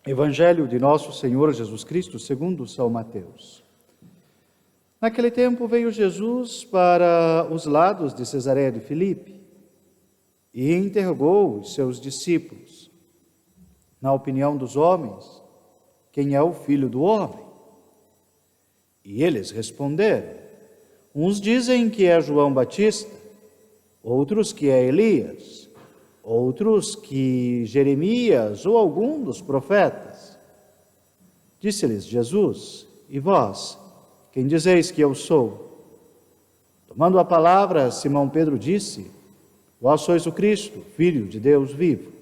Evangelho de Nosso Senhor Jesus Cristo, segundo São Mateus. Naquele tempo veio Jesus para os lados de Cesareia de Filipe e interrogou os seus discípulos: na opinião dos homens, quem é o Filho do Homem? E eles responderam: uns dizem que é João Batista, outros que é Elias, outros que Jeremias ou algum dos profetas. Disse-lhes Jesus: e vós, quem dizeis que eu sou? Tomando a palavra, Simão Pedro disse: vós sois o Cristo, Filho de Deus vivo.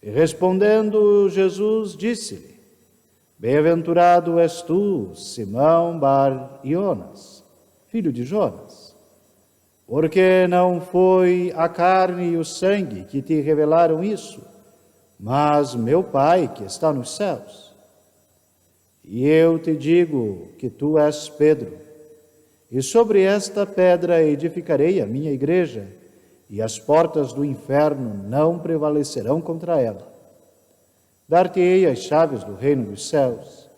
E respondendo Jesus, disse-lhe: bem-aventurado és tu, Simão Bar-Ionas, filho de Jonas, porque não foi a carne e o sangue que te revelaram isso, mas meu Pai que está nos céus. E eu te digo que tu és Pedro, e sobre esta pedra edificarei a minha igreja, e as portas do inferno não prevalecerão contra ela. Dar-te-ei as chaves do reino dos céus,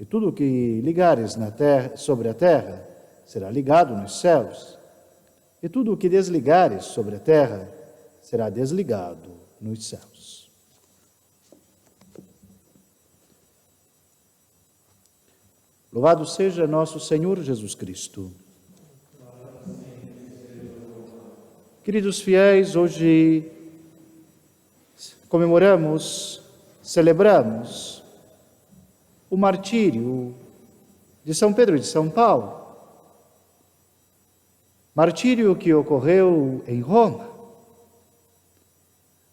e tudo o que ligares na terra, sobre a terra será ligado nos céus, e tudo o que desligares sobre a terra será desligado nos céus. Louvado seja nosso Senhor Jesus Cristo. Queridos fiéis, hoje celebramos o martírio de São Pedro de São Paulo. Martírio que ocorreu em Roma.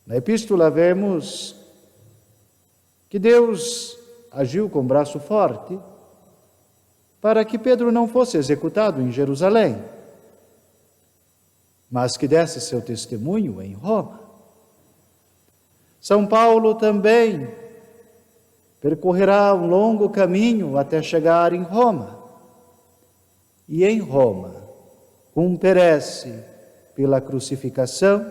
Na epístola vemos que Deus agiu com braço forte para que Pedro não fosse executado em Jerusalém, mas que desse seu testemunho em Roma. São Paulo também percorrerá um longo caminho até chegar em Roma. E em Roma, perece pela crucificação,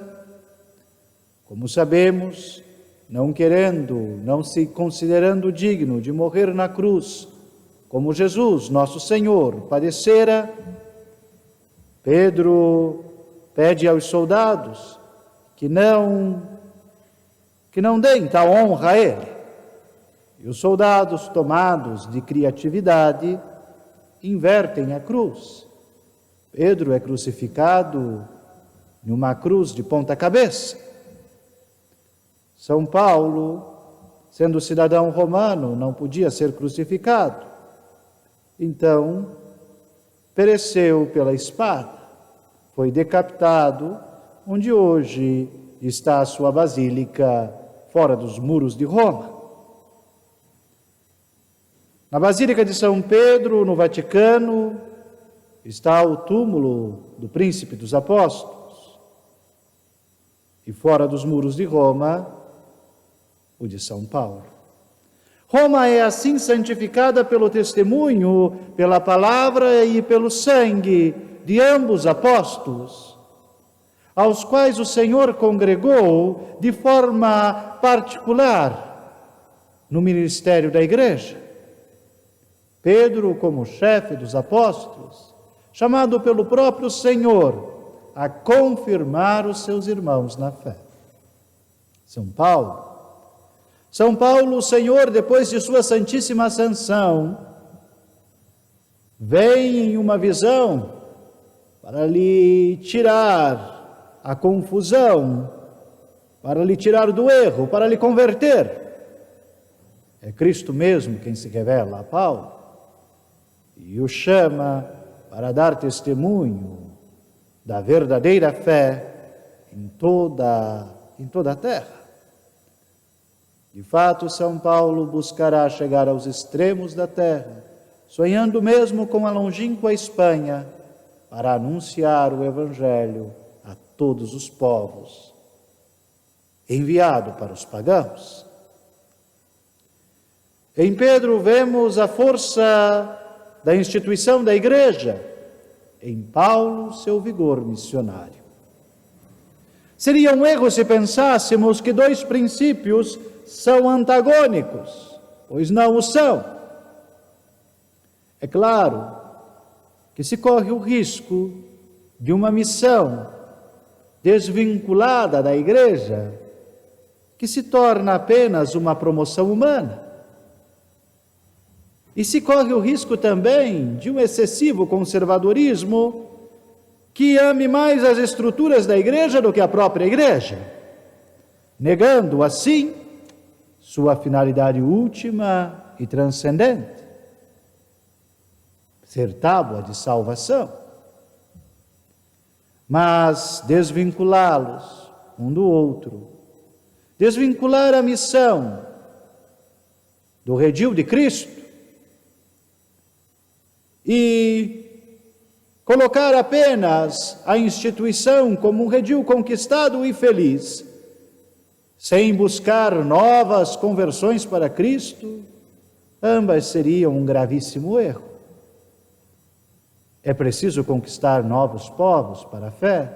como sabemos, não se considerando digno de morrer na cruz, como Jesus, nosso Senhor, padecera. Pedro pede aos soldados que não deem tal honra a ele. E os soldados, tomados de criatividade, invertem a cruz. Pedro é crucificado numa cruz de ponta cabeça. São Paulo, sendo cidadão romano, não podia ser crucificado. Então, pereceu pela espada, foi decapitado, onde hoje está a sua basílica, fora dos muros de Roma. Na Basílica de São Pedro, no Vaticano, está o túmulo do Príncipe dos Apóstolos. E fora dos muros de Roma, o de São Paulo. Roma é assim santificada pelo testemunho, pela palavra e pelo sangue de ambos apóstolos, aos quais o Senhor congregou de forma particular no ministério da igreja. Pedro, como chefe dos apóstolos, chamado pelo próprio Senhor a confirmar os seus irmãos na fé. São Paulo, o Senhor, depois de sua santíssima ascensão, vem em uma visão para lhe tirar a confusão, para lhe tirar do erro, para lhe converter. É Cristo mesmo quem se revela a Paulo e o chama para dar testemunho da verdadeira fé em toda a terra. De fato, São Paulo buscará chegar aos extremos da terra, sonhando mesmo com a longínqua Espanha, para anunciar o Evangelho a todos os povos, enviado para os pagãos. Em Pedro vemos a força da instituição da Igreja, em Paulo seu vigor missionário. Seria um erro se pensássemos que dois princípios são antagônicos, pois não o são. É claro que se corre o risco de uma missão desvinculada da Igreja, que se torna apenas uma promoção humana. E se corre o risco também de um excessivo conservadorismo que ame mais as estruturas da Igreja do que a própria Igreja, negando assim sua finalidade última e transcendente, ser tábua de salvação. Mas desvinculá-los um do outro, desvincular a missão do redil de Cristo e colocar apenas a instituição como um redil conquistado e feliz, sem buscar novas conversões para Cristo, ambas seriam um gravíssimo erro. É preciso conquistar novos povos para a fé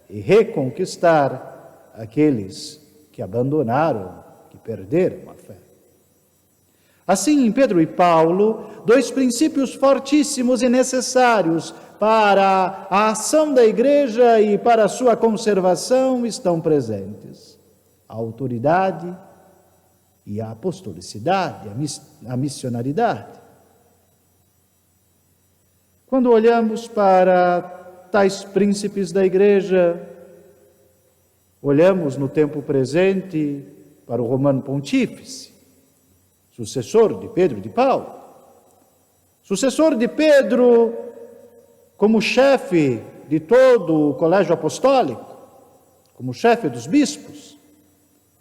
e reconquistar aqueles que abandonaram, que perderam a fé. Assim, em Pedro e Paulo, dois princípios fortíssimos e necessários para a ação da Igreja e para a sua conservação estão presentes: a autoridade e a apostolicidade, a missionaridade. Quando olhamos para tais príncipes da Igreja, olhamos no tempo presente para o Romano Pontífice, sucessor de Pedro e de Paulo, sucessor de Pedro como chefe de todo o colégio apostólico, como chefe dos bispos,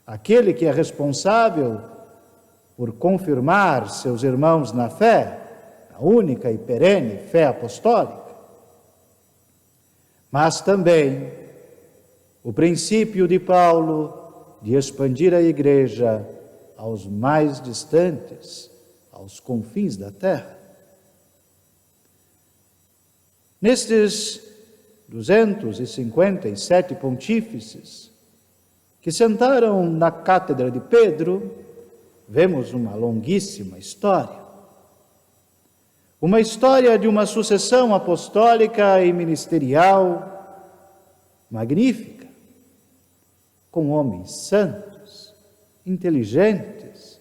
aquele que é responsável por confirmar seus irmãos na fé, a única e perene fé apostólica. Mas também o princípio de Paulo de expandir a Igreja aos mais distantes, aos confins da terra. Nestes 257 pontífices que sentaram na cátedra de Pedro, vemos uma longuíssima história. Uma história de uma sucessão apostólica e ministerial magnífica, com homens santos, inteligentes,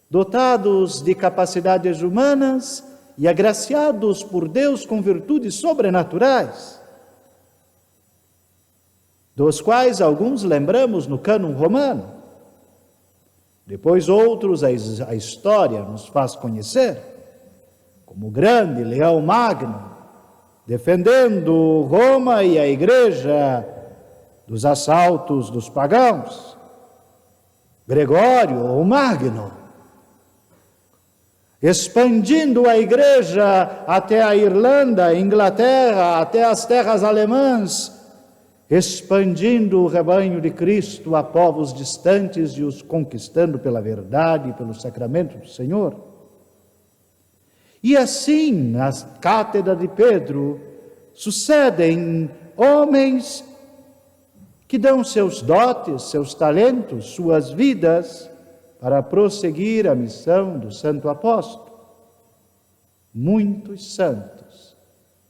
dotados de capacidades humanas e agraciados por Deus com virtudes sobrenaturais, dos quais alguns lembramos no cânon romano, depois outros a história nos faz conhecer, como o grande Leão Magno, defendendo Roma e a Igreja dos assaltos dos pagãos, Gregório o Magno, expandindo a Igreja até a Irlanda, a Inglaterra, até as terras alemãs, expandindo o rebanho de Cristo a povos distantes e os conquistando pela verdade e pelo sacramento do Senhor. E assim, na cátedra de Pedro, sucedem homens que dão seus dotes, seus talentos, suas vidas para prosseguir a missão do Santo Apóstolo. Muitos santos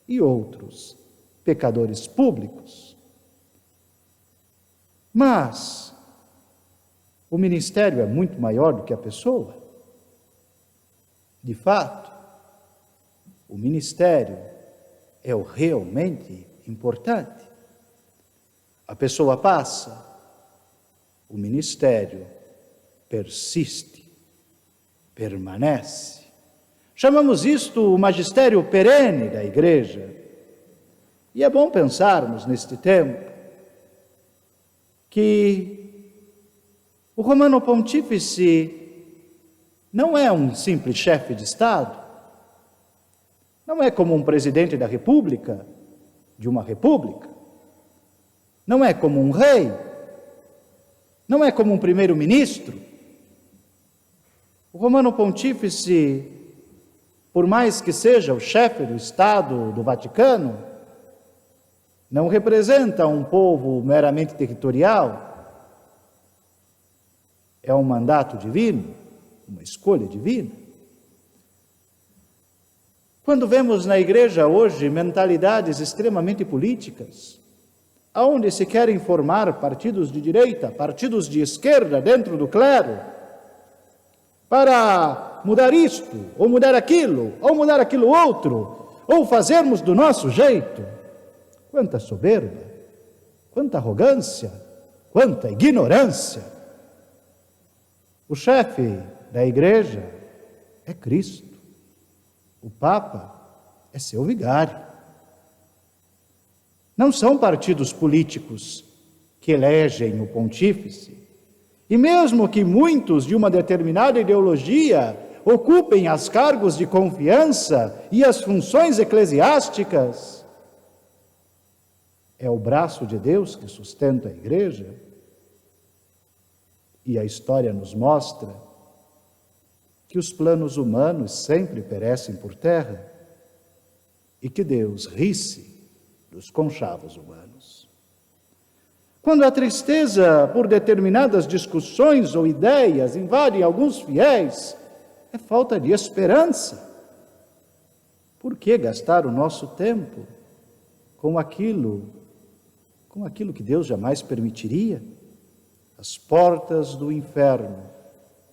e outros pecadores públicos. Mas o ministério é muito maior do que a pessoa. De fato, o ministério é o realmente importante. A pessoa passa, o ministério persiste, permanece. Chamamos isto o magistério perene da Igreja. E é bom pensarmos neste tempo que o Romano Pontífice não é um simples chefe de Estado, não é como um presidente da República, de uma república, não é como um rei, não é como um primeiro-ministro. O Romano Pontífice, por mais que seja o chefe do Estado do Vaticano, não representa um povo meramente territorial. É um mandato divino, uma escolha divina. Quando vemos na igreja hoje mentalidades extremamente políticas, aonde se querem formar partidos de direita, partidos de esquerda dentro do clero, para mudar isto, ou mudar aquilo outro, ou fazermos do nosso jeito. Quanta soberba, quanta arrogância, quanta ignorância. O chefe da igreja é Cristo. O Papa é seu vigário. Não são partidos políticos que elegem o pontífice. E mesmo que muitos de uma determinada ideologia ocupem os cargos de confiança e as funções eclesiásticas, é o braço de Deus que sustenta a igreja. E a história nos mostra que os planos humanos sempre perecem por terra e que Deus ri-se dos conchavos humanos. Quando a tristeza por determinadas discussões ou ideias invadem alguns fiéis, é falta de esperança. Por que gastar o nosso tempo com aquilo que Deus jamais permitiria? As portas do inferno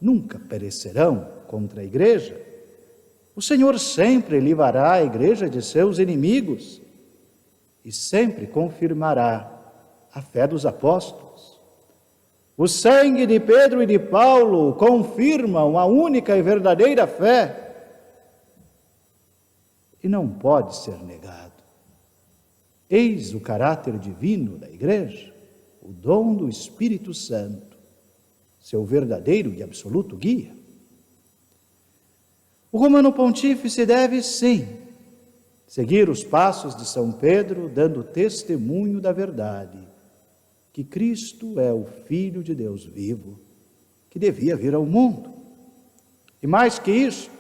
nunca perecerão contra a igreja. O Senhor sempre livrará a igreja de seus inimigos e sempre confirmará a fé dos apóstolos. O sangue de Pedro e de Paulo confirmam a única e verdadeira fé e não pode ser negado. Eis o caráter divino da igreja, o dom do Espírito Santo, seu verdadeiro e absoluto guia. O Romano Pontífice deve, sim, seguir os passos de São Pedro, dando testemunho da verdade, que Cristo é o Filho de Deus vivo, que devia vir ao mundo. E mais que isso,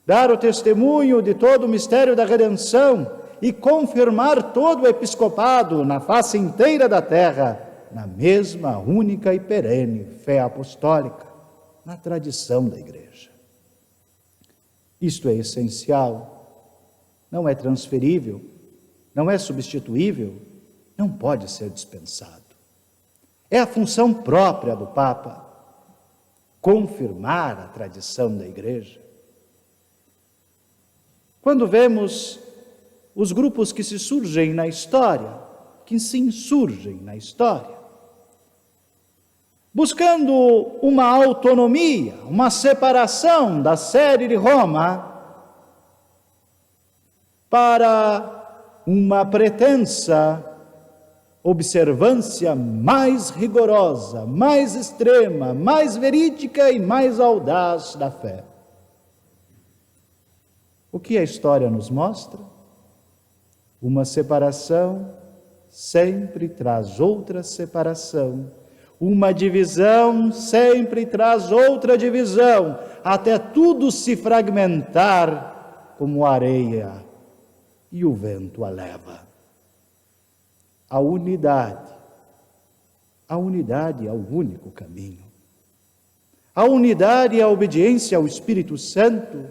dar o testemunho de todo o mistério da redenção e confirmar todo o episcopado na face inteira da terra, na mesma única e perene fé apostólica, na tradição da igreja. Isto é essencial, não é transferível, não é substituível, não pode ser dispensado. É a função própria do Papa, confirmar a tradição da igreja. Quando vemos os grupos que se surgem na história, que se insurgem na história, buscando uma autonomia, uma separação da sede de Roma para uma pretensa observância mais rigorosa, mais extrema, mais verídica e mais audaz da fé. O que a história nos mostra? Uma separação sempre traz outra separação. Uma divisão sempre traz outra divisão, até tudo se fragmentar como areia e o vento a leva. A unidade é o único caminho. A unidade e a obediência ao Espírito Santo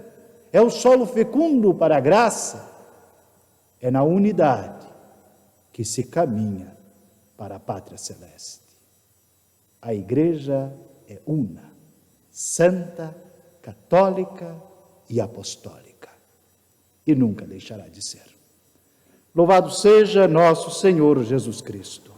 é o solo fecundo para a graça. É na unidade que se caminha para a pátria celeste. A igreja é una, santa, católica e apostólica, e nunca deixará de ser. Louvado seja nosso Senhor Jesus Cristo.